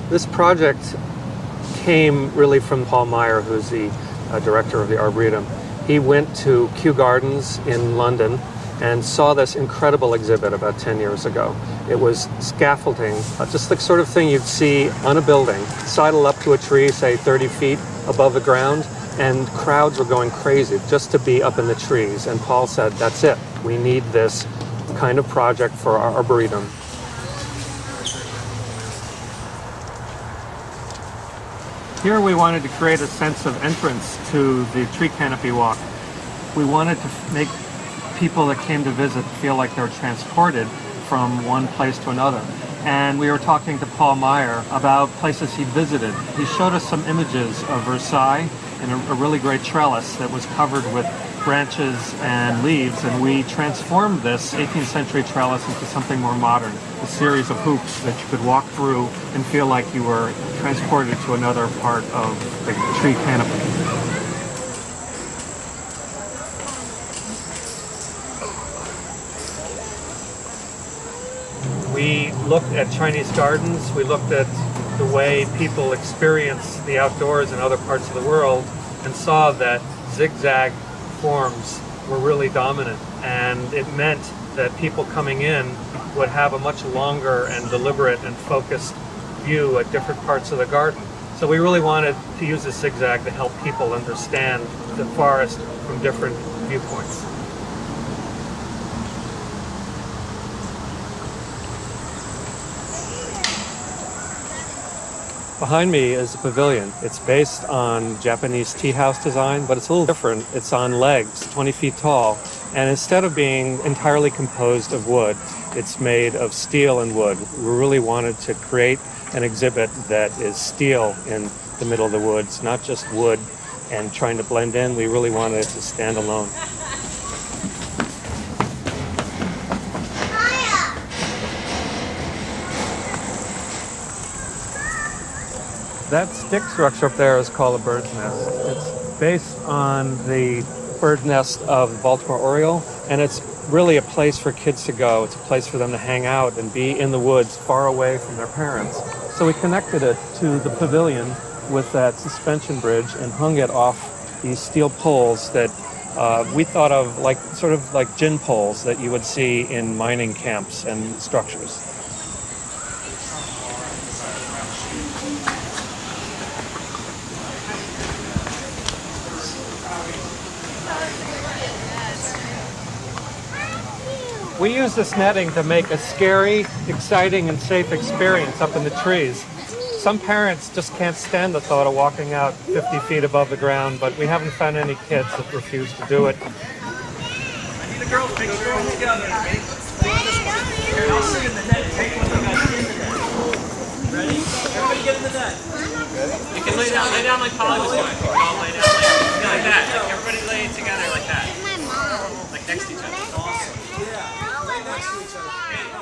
This project came really from Paul Meyer, who's the director of the Arboretum. He went to Kew Gardens in London and saw this incredible exhibit about 10 years ago. It was scaffolding, just the sort of thing you'd see on a building, sidled up to a tree, say 30 feet above the ground, and crowds were going crazy just to be up in the trees. And Paul said, that's it. We need this kind of project for our Arboretum. Here we wanted to create a sense of entrance to the tree canopy walk. We wanted to make people that came to visit feel like they were transported from one place to another. And we were talking to Paul Meyer about places he visited. He showed us some images of Versailles and a really great trellis that was covered with branches and leaves, and we transformed this 18th century trellis into something more modern, a series of hoops that you could walk through and feel like you were transported to another part of the tree canopy. We looked at Chinese gardens, we looked at the way people experience the outdoors in other parts of the world, and saw that zigzag forms were really dominant, and it meant that people coming in would have a much longer and deliberate and focused view at different parts of the garden. So we really wanted to use the zigzag to help people understand the forest from different viewpoints. Behind me is a pavilion. It's based on Japanese tea house design, but it's a little different. It's on legs, 20 feet tall, and instead of being entirely composed of wood, it's made of steel and wood. We really wanted to create an exhibit that is steel in the middle of the woods, not just wood and trying to blend in. We really wanted it to stand alone. That stick structure up there is called a bird's nest. It's based on the bird nest of the Baltimore Oriole, and it's really a place for kids to go. It's a place for them to hang out and be in the woods far away from their parents. So we connected it to the pavilion with that suspension bridge and hung it off these steel poles that we thought of like sort of like gin poles that you would see in mining camps and structures. We use this netting to make a scary, exciting, and safe experience up in the trees. Some parents just can't stand the thought of walking out 50 feet above the ground, but we haven't found any kids that refuse to do it. I need a girl picture all together. I'll sit in the net. Take one of you guys in the net. Ready? Everybody get in the net. You can lay down like Polly was doing. All lay down like that. Like everybody lay together like that. Like next to each other. Awesome. Yeah. Next to each other.